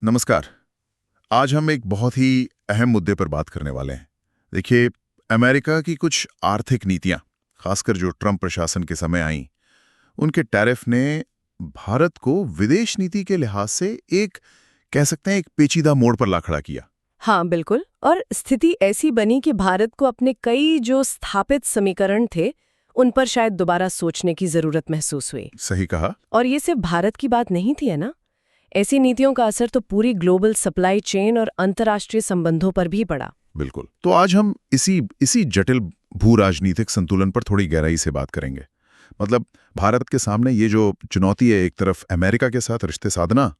नमस्कार। आज हम एक बहुत ही अहम मुद्दे पर बात करने वाले हैं। देखिए, अमेरिका की कुछ आर्थिक नीतियां, खासकर जो ट्रंप प्रशासन के समय आईं, उनके टैरिफ ने भारत को विदेश नीति के लिहाज से एक कह सकते हैं एक पेचीदा मोड़ पर ला खड़ा किया। हाँ बिल्कुल। और स्थिति ऐसी बनी कि भारत को अपने कई जो स्थापित समीकरण थे उन पर शायद दोबारा सोचने की जरूरत महसूस हुई। सही कहा। और ये सिर्फ भारत की बात नहीं थी, है ना। ऐसी नीतियों का असर तो पूरी ग्लोबल सप्लाई चेन और अंतर्राष्ट्रीय संबंधों पर भी पड़ा। बिल्कुल। तो आज हम इसी जटिल भू राजनीतिक संतुलन पर थोड़ी गहराई से बात करेंगे। मतलब भारत के सामने ये जो चुनौती है, एक तरफ अमेरिका के साथ रिश्ते साधना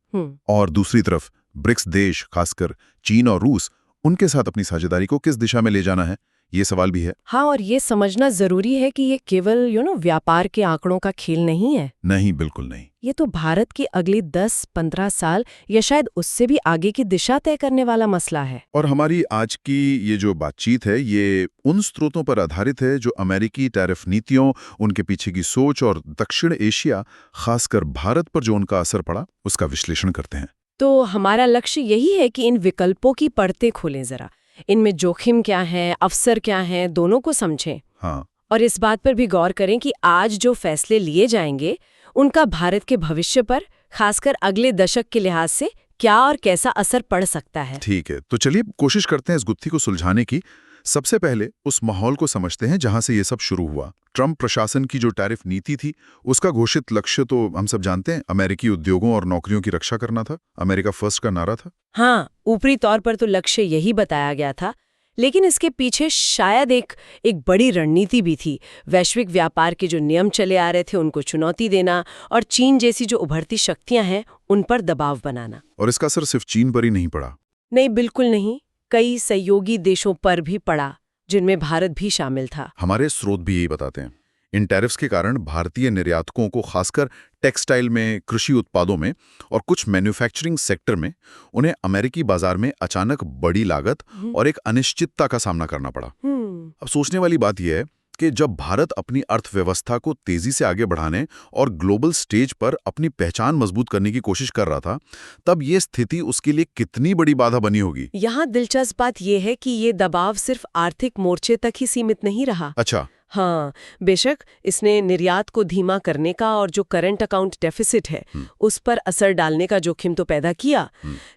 और दूसरी तरफ ब्रिक्स देश, खासकर चीन और रूस, उनके साथ अपनी साझेदारी को किस दिशा में ले जाना है, ये सवाल भी है। हाँ, और ये समझना जरूरी है कि ये केवल व्यापार के आंकड़ों का खेल नहीं है। नहीं, बिल्कुल नहीं। ये तो भारत की अगली 10-15 साल या शायद उससे भी आगे की दिशा तय करने वाला मसला है। और हमारी आज की ये जो बातचीत है, ये उन स्रोतों पर आधारित है जो अमेरिकी टैरिफ नीतियों, उनके पीछे की सोच और दक्षिण एशिया, खासकर भारत पर जो उनका असर पड़ा, उसका विश्लेषण करते हैं। तो हमारा लक्ष्य यही है कि इन विकल्पों की परतें खोलें जरा। इनमें जोखिम क्या है, अवसर क्या है, दोनों को समझें। हाँ। और इस बात पर भी गौर करें कि आज जो फैसले लिए जाएंगे उनका भारत के भविष्य पर, खासकर अगले दशक के लिहाज से क्या और कैसा असर पड़ सकता है। ठीक है, तो चलिए कोशिश करते हैं इस गुत्थी को सुलझाने की। सबसे पहले उस माहौल को समझते हैं जहां से ये सब शुरू हुआ। ट्रंप प्रशासन की जो टैरिफ नीति थी, उसका घोषित लक्ष्य तो हम सब जानते हैं, अमेरिकी उद्योगों और नौकरियों की रक्षा करना था। अमेरिका फर्स्ट का नारा था। हाँ, ऊपरी तौर पर तो लक्ष्य यही बताया गया था, लेकिन इसके पीछे शायद एक बड़ी रणनीति भी थी। वैश्विक व्यापार के जो नियम चले आ रहे थे उनको चुनौती देना और चीन जैसी जो उभरती शक्तियां हैं उन पर दबाव बनाना। और इसका असर सिर्फ चीन पर ही नहीं पड़ा। नहीं, बिल्कुल नहीं। कई सहयोगी देशों पर भी पड़ा, जिनमें भारत भी शामिल था। हमारे स्रोत भी यही बताते हैं। इन टैरिफ्स के कारण भारतीय निर्यातकों को, खासकर टेक्सटाइल में, कृषि उत्पादों में और कुछ मैन्युफैक्चरिंग सेक्टर में, उन्हें अमेरिकी बाजार में अचानक बड़ी लागत और एक अनिश्चितता का सामना करना पड़ा। अब सोचने वाली बात यह है कि जब भारत अपनी अर्थव्यवस्था को तेजी से आगे बढ़ाने और ग्लोबल स्टेज पर अपनी पहचान मजबूत करने की कोशिश कर रहा था, तब ये स्थिति उसके लिए कितनी बड़ी बाधा बनी होगी। यहाँ दिलचस्प बात यह है कि ये दबाव सिर्फ आर्थिक मोर्चे तक ही सीमित नहीं रहा। अच्छा। हाँ, बेशक इसने निर्यात को धीमा करने का और जो करंट अकाउंट डेफिसिट है उस पर असर डालने का जोखिम तो पैदा किया,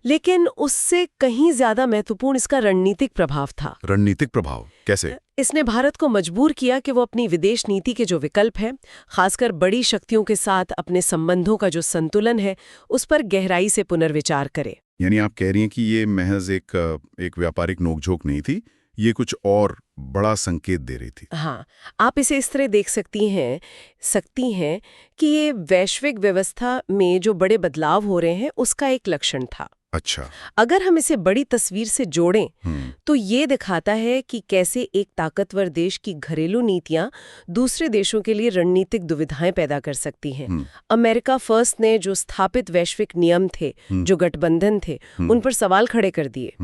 लेकिन उससे कहीं ज्यादा महत्वपूर्ण इसका रणनीतिक प्रभाव था। रणनीतिक प्रभाव कैसे? इसने भारत को मजबूर किया कि वो अपनी विदेश नीति के जो विकल्प है, खासकर बड़ी शक्तियों के साथ अपने संबंधों का जो संतुलन है, उस पर गहराई से पुनर्विचार करे। यानी आप कह रही हैं कि ये महज एक व्यापारिक नोकझोंक नहीं थी, ये कुछ और बड़ा संकेत दे रही थी। हाँ, आप इसे इस तरह देख सकती हैं कि ये वैश्विक व्यवस्था में जो बड़े बदलाव हो रहे हैं उसका एक लक्षण था। अच्छा। अगर हम इसे बड़ी तस्वीर से जोड़ें तो ये दिखाता है कि कैसे एक ताकतवर देश की घरेलू नीतियां दूसरे देशों के लिए रणनीतिक दुविधाएं पैदा कर सकती हैं। अमेरिका फर्स्ट ने जो स्थापित वैश्विक नियम थे, जो गठबंधन थे, उन पर सवाल खड़े कर दिए।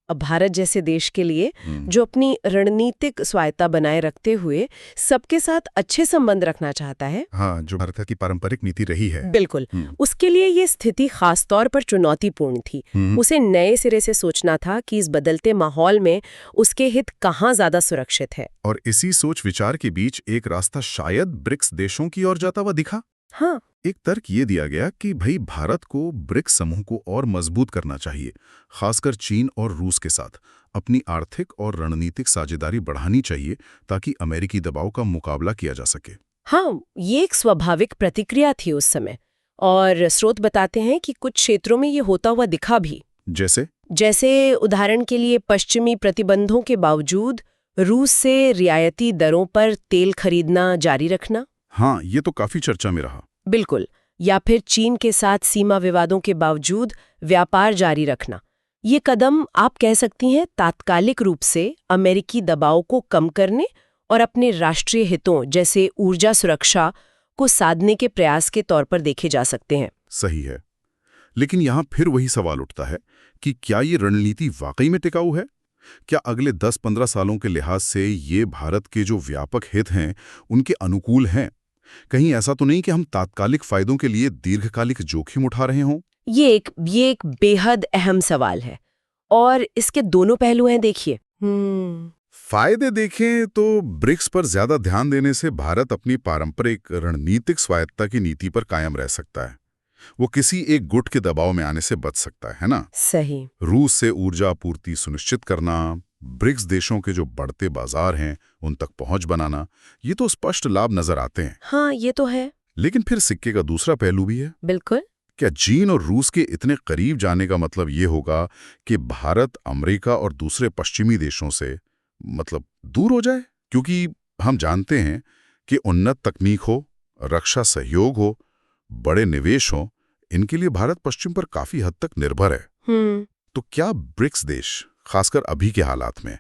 अब भारत जैसे देश के लिए जो अपनी रणनीतिक स्वायत्ता बनाए रखते हुए सबके साथ अच्छे संबंध रखना चाहता है, हाँ, जो भारत की पारंपरिक नीति रही है, बिल्कुल, उसके लिए ये स्थिति खास तौर पर चुनौतीपूर्ण थी। उसे नए सिरे से सोचना था कि इस बदलते माहौल में उसके हित कहाँ ज्यादा सुरक्षित है। और इसी सोच विचार के बीच एक रास्ता शायद ब्रिक्स देशों की ओर जाता हुआ दिखा। हाँ, एक तर्क ये दिया गया कि भाई भारत को ब्रिक्स समूह को और मजबूत करना चाहिए, खासकर चीन और रूस के साथ अपनी आर्थिक और रणनीतिक साझेदारी बढ़ानी चाहिए ताकि अमेरिकी दबाव का मुकाबला किया जा सके। हाँ, ये एक स्वाभाविक प्रतिक्रिया थी उस समय, और स्रोत बताते हैं कि कुछ क्षेत्रों में ये होता हुआ दिखा भी। जैसे उदाहरण के लिए पश्चिमी प्रतिबंधों के बावजूद रूस से रियायती दरों पर तेल खरीदना जारी रखना। हाँ, ये तो काफी चर्चा में रहा। बिल्कुल। या फिर चीन के साथ सीमा विवादों के बावजूद व्यापार जारी रखना। ये कदम आप कह सकती हैं तात्कालिक रूप से अमेरिकी दबाव को कम करने और अपने राष्ट्रीय हितों जैसे ऊर्जा सुरक्षा को साधने के प्रयास के तौर पर देखे जा सकते हैं। सही है, लेकिन यहाँ फिर वही सवाल उठता है कि क्या ये रणनीति वाकई में टिकाऊ है? क्या अगले 10-15 सालों के लिहाज से ये भारत के जो व्यापक हित हैं उनके अनुकूल हैं? कहीं ऐसा तो नहीं कि हम तात्कालिक फायदों के लिए दीर्घकालिक जोखिम उठा रहे हों? ये एक बेहद अहम सवाल है और इसके दोनों पहलू हैं, देखिए। फायदे देखें तो ब्रिक्स पर ज्यादा ध्यान देने से भारत अपनी पारंपरिक रणनीतिक स्वायत्ता की नीति पर कायम रह सकता है। वो किसी एक गुट के दबाव में आने से बच सकता है ना? सही। रूस से ऊर्जा आपूर्ति सुनिश्चित करना, ब्रिक्स देशों के जो बढ़ते बाजार हैं उन तक पहुंच बनाना, ये तो स्पष्ट लाभ नजर आते हैं। हाँ, ये तो है। लेकिन फिर सिक्के का दूसरा पहलू भी है। बिल्कुल। क्या चीन और रूस के इतने करीब जाने का मतलब ये होगा कि भारत अमेरिका और दूसरे पश्चिमी देशों से दूर हो जाए? क्योंकि हम जानते हैं कि उन्नत तकनीक हो, रक्षा सहयोग हो, बड़े निवेश हो, इनके लिए भारत पश्चिम पर काफी हद तक निर्भर है। तो क्या ब्रिक्स देश, खासकर अभी के हालात में,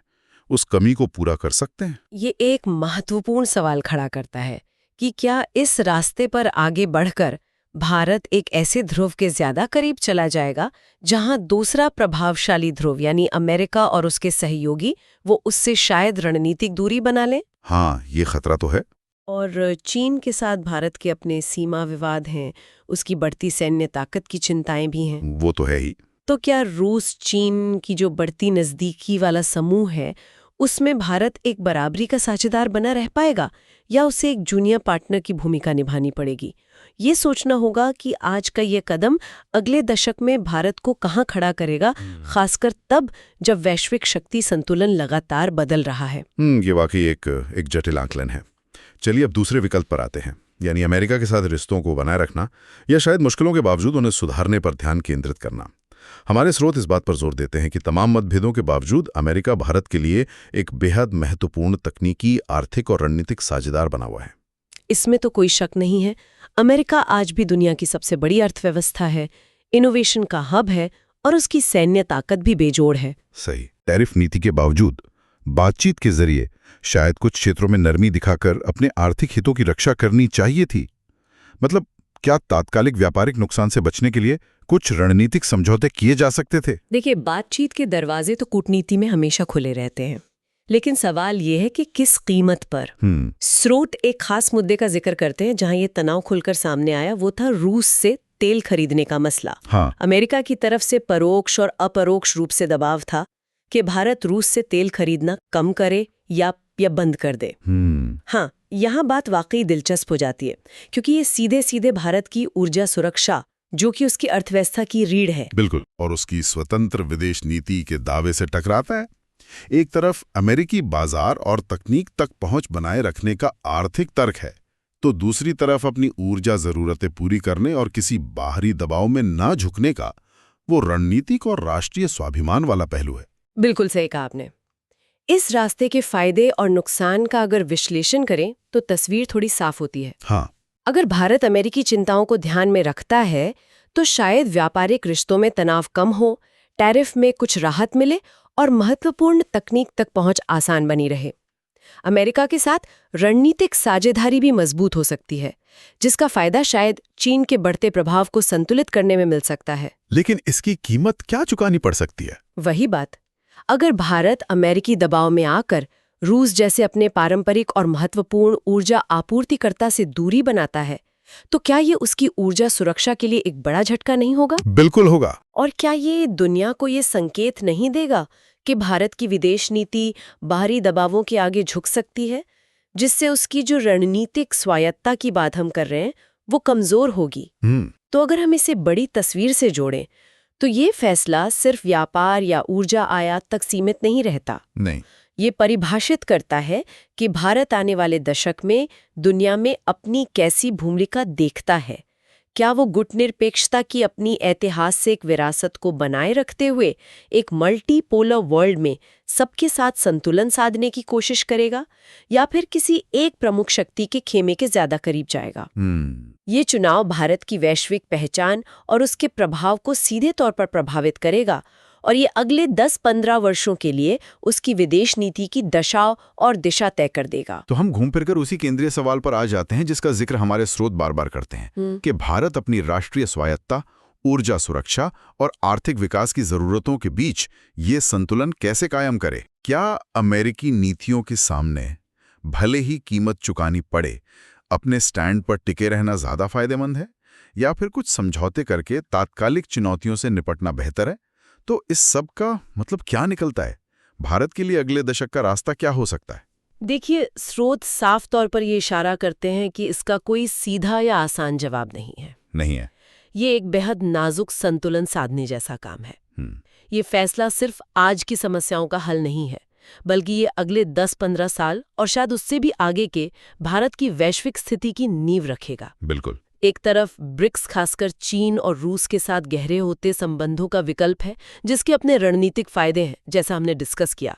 उस कमी को पूरा कर सकते हैं? ये एक महत्वपूर्ण सवाल खड़ा करता है कि क्या इस रास्ते पर आगे बढ़कर भारत एक ऐसे ध्रुव के ज्यादा करीब चला जाएगा जहां दूसरा प्रभावशाली ध्रुव यानी अमेरिका और उसके सहयोगी वो उससे शायद रणनीतिक दूरी बना लें? हाँ, ये खतरा तो है। और चीन के साथ भारत के अपने सीमा विवाद हैं, उसकी बढ़ती सैन्य ताकत की चिंताएं भी हैं। वो तो है ही। तो क्या रूस चीन की जो बढ़ती नज़दीकी वाला समूह है उसमें भारत एक बराबरी का साझेदार बना रह पाएगा या उसे एक जूनियर पार्टनर की भूमिका निभानी पड़ेगी? ये सोचना होगा कि आज का ये कदम अगले दशक में भारत को कहाँ खड़ा करेगा, खासकर तब जब वैश्विक शक्ति संतुलन लगातार बदल रहा है। ये वाकई एक जटिल आकलन है। चलिए अब दूसरे विकल्प पर आते हैं, यानी अमेरिका के साथ रिश्तों को बनाए रखना या शायद मुश्किलों के बावजूद उन्हें सुधारने पर ध्यान केंद्रित करना। हमारे स्रोत इस बात पर जोर देते हैं कि तमाम मतभेदों के बावजूद अमेरिका भारत के लिए एक बेहद महत्वपूर्ण तकनीकी, आर्थिक और रणनीतिक साझेदार बना हुआ है। इसमें तो कोई शक नहीं है। अमेरिका आज भी दुनिया की सबसे बड़ी अर्थव्यवस्था है, इनोवेशन का हब है और उसकी सैन्य ताकत भी बेजोड़ है। सही। टैरिफ नीति के बावजूद बातचीत के जरिए शायद कुछ क्षेत्रों में नरमी दिखाकर अपने आर्थिक हितों की रक्षा करनी चाहिए थी। क्या तात्कालिक व्यापारिक नुकसान से बचने के लिए कुछ रणनीतिक समझौते किए जा सकते थे? देखिए, बातचीत के दरवाजे तो कूटनीति में हमेशा खुले रहते हैं, लेकिन सवाल ये है कि किस कीमत पर। स्रोत एक खास मुद्दे का जिक्र करते हैं जहां ये तनाव खुलकर सामने आया, वो था रूस से तेल खरीदने का मसला। हाँ। अमेरिका की तरफ से परोक्ष और अपरोक्ष रूप से दबाव था कि भारत रूस से तेल खरीदना कम करे या बंद कर दे। हाँ, यहाँ बात वाकई दिलचस्प हो जाती है क्योंकि ये सीधे सीधे भारत की ऊर्जा सुरक्षा, जो कि उसकी अर्थव्यवस्था की रीढ़ है, बिल्कुल, और उसकी स्वतंत्र विदेश नीति के दावे से टकराता है। एक तरफ अमेरिकी बाजार और तकनीक तक पहुंच बनाए रखने का आर्थिक तर्क है, तो दूसरी तरफ अपनी ऊर्जा जरूरतें पूरी करने और किसी बाहरी दबाव में ना झुकने का वो रणनीतिक और राष्ट्रीय स्वाभिमान वाला पहलू है। बिल्कुल सही कहा आपने। इस रास्ते के फायदे और नुकसान का अगर विश्लेषण करें तो तस्वीर थोड़ी साफ होती है। हाँ। अगर भारत अमेरिकी चिंताओं को ध्यान में रखता है तो शायद व्यापारिक रिश्तों में तनाव कम हो, टैरिफ में कुछ राहत मिले और महत्वपूर्ण तकनीक तक पहुंच आसान बनी रहे। अमेरिका के साथ रणनीतिक साझेदारी भी मजबूत हो सकती है, जिसका फायदा शायद चीन के बढ़ते प्रभाव को संतुलित करने में मिल सकता है। लेकिन इसकी कीमत क्या चुकानी पड़ सकती है? वही बात। अगर भारत अमेरिकी दबाव में आकर रूस जैसे अपने पारंपरिक और महत्वपूर्ण ऊर्जा आपूर्तिकर्ता से दूरी बनाता है, तो क्या ये उसकी ऊर्जा सुरक्षा के लिए एक बड़ा झटका नहीं होगा? बिल्कुल होगा। और क्या ये दुनिया को ये संकेत नहीं देगा कि भारत की विदेश नीति बाहरी दबावों के आगे झुक सकती है, जिससे उसकी जो रणनीतिक स्वायत्ता की बात हम कर रहे हैं वो कमजोर होगी? तो अगर हम इसे बड़ी तस्वीर से जोड़ें तो ये फैसला सिर्फ व्यापार या ऊर्जा आयात तक सीमित नहीं रहता। नहीं, ये परिभाषित करता है कि भारत आने वाले दशक में दुनिया में अपनी कैसी भूमिका देखता है। क्या वो गुटनिरपेक्षता की अपनी ऐतिहासिक विरासत को बनाए रखते हुए एक मल्टीपोलर वर्ल्ड में सबके साथ संतुलन साधने की कोशिश करेगा, या फिर किसी एक प्रमुख शक्ति के खेमे के ज्यादा करीब जाएगा? ये चुनाव भारत की वैश्विक पहचान और उसके प्रभाव को सीधे तौर पर प्रभावित करेगा, और ये अगले 10-15 वर्षों के लिए उसकी विदेश नीति की दशा और दिशा तय कर देगा। तो हम घूम फिरकर उसी केंद्रीय सवाल पर आ जाते हैं जिसका जिक्र हमारे स्रोत बार बार करते हैं कि भारत अपनी राष्ट्रीय स्वायत्ता, ऊर्जा सुरक्षा और आर्थिक विकास की जरूरतों के बीच ये संतुलन कैसे कायम करे। क्या अमेरिकी नीतियों के सामने भले ही कीमत चुकानी पड़े, अपने स्टैंड पर टिके रहना ज्यादा फायदेमंद है, या फिर कुछ समझौते करके तात्कालिक चुनौतियों से निपटना बेहतर है? तो इस सब का मतलब क्या निकलता है? भारत के लिए अगले दशक का रास्ता क्या हो सकता है? देखिए, स्रोत साफ तौर पर ये इशारा करते हैं कि इसका कोई सीधा या आसान जवाब नहीं है। नहीं है। ये एक बेहद नाजुक संतुलन साधने जैसा काम है। ये फैसला सिर्फ आज की समस्याओं का हल नहीं है, बल्कि ये अगले 10-15 साल और शायद उससे भी आगे के भारत की वैश्विक स्थिति की नींव रखेगा। बिल्कुल। एक तरफ ब्रिक्स खासकर चीन और रूस के साथ गहरे होते संबंधों का विकल्प है, जिसके अपने रणनीतिक फायदे हैं, जैसा हमने डिस्कस किया।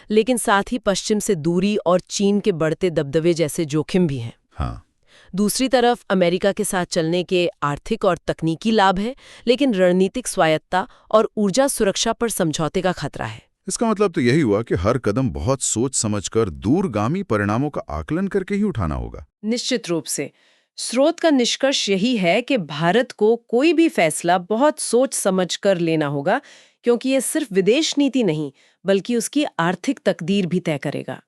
लेकिन साथ ही पश्चिम से दूरी और चीन के बढ़ते दबदबे जैसे जोखिम भी हैं। हाँ। दूसरी तरफ अमेरिका के साथ चलने के आर्थिक और तकनीकी लाभ है, लेकिन रणनीतिक स्वायत्ता और ऊर्जा सुरक्षा पर समझौते का खतरा है। इसका मतलब तो यही हुआ कि हर कदम बहुत सोच समझकर दूरगामी परिणामों का आकलन करके ही उठाना होगा। निश्चित रूप से स्रोत का निष्कर्ष यही है कि भारत को कोई भी फैसला बहुत सोच समझकर लेना होगा, क्योंकि ये सिर्फ विदेश नीति नहीं बल्कि उसकी आर्थिक तकदीर भी तय करेगा।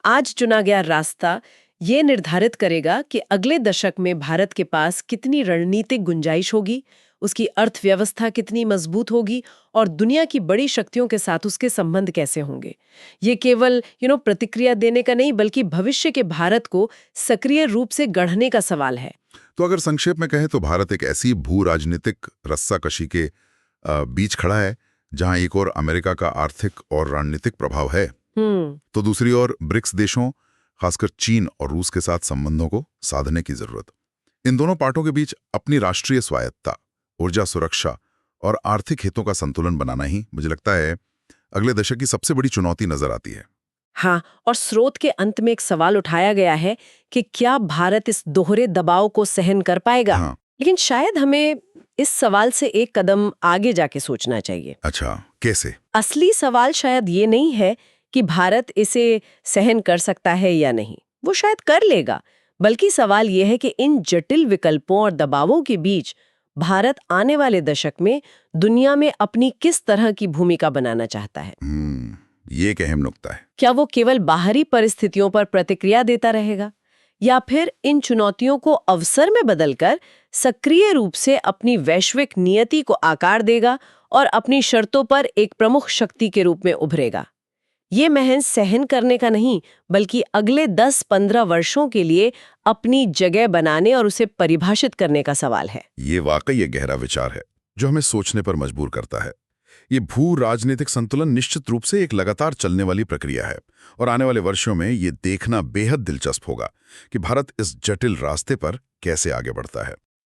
आज चुना गया रास्ता ये निर्धारित करेगा कि अगले दशक में भारत के पास कितनी रणनीतिक गुंजाइश होगी, उसकी अर्थव्यवस्था कितनी मजबूत होगी और दुनिया की बड़ी शक्तियों के साथ उसके संबंध कैसे होंगे। ये केवल प्रतिक्रिया देने का नहीं, बल्कि भविष्य के भारत को सक्रिय रूप से गढ़ने का सवाल है। तो अगर संक्षेप में कहें तो भारत एक ऐसी भू राजनीतिक रस्साकशी के बीच खड़ा है जहां एक और अमेरिका का आर्थिक और रणनीतिक प्रभाव है, तो दूसरी ओर ब्रिक्स देशों खासकर चीन और रूस के साथ संबंधों को साधने की जरूरत। इन दोनों पार्टों के बीच अपनी राष्ट्रीय स्वायत्ता, ऊर्जा सुरक्षा और आर्थिक हितों का संतुलन बनाना ही मुझे लगता है अगले दशक की सबसे बड़ी चुनौती नजर आती है। हाँ, और स्रोत के अंत में एक सवाल उठाया गया है कि क्या भारत इस दोहरे दबाव को सहन कर पाएगा? हाँ। लेकिन शायद हमें इस सवाल से एक कदम आगे जाके सोचना चाहिए। अच्छा, कैसे? असली सवाल शायद ये नहीं है कि भारत इसे सहन कर सकता है या नहीं, वो शायद कर लेगा, बल्कि सवाल ये है कि इन जटिल विकल्पों और दबावों के बीच भारत आने वाले दशक में दुनिया में अपनी किस तरह की भूमिका बनाना चाहता है। ये एक अहम नुक्ता है। क्या वो केवल बाहरी परिस्थितियों पर प्रतिक्रिया देता रहेगा, या फिर इन चुनौतियों को अवसर में बदलकर सक्रिय रूप से अपनी वैश्विक नियति को आकार देगा और अपनी शर्तों पर एक प्रमुख शक्ति के रूप में उभरेगा? ये महज सहन करने का नहीं, बल्कि अगले 10-15 वर्षों के लिए अपनी जगह बनाने और उसे परिभाषित करने का सवाल है। ये वाकई एक गहरा विचार है जो हमें सोचने पर मजबूर करता है। ये भू राजनीतिक संतुलन निश्चित रूप से एक लगातार चलने वाली प्रक्रिया है और आने वाले वर्षों में ये देखना बेहद दिलचस्प होगा कि भारत इस जटिल रास्ते पर कैसे आगे बढ़ता है।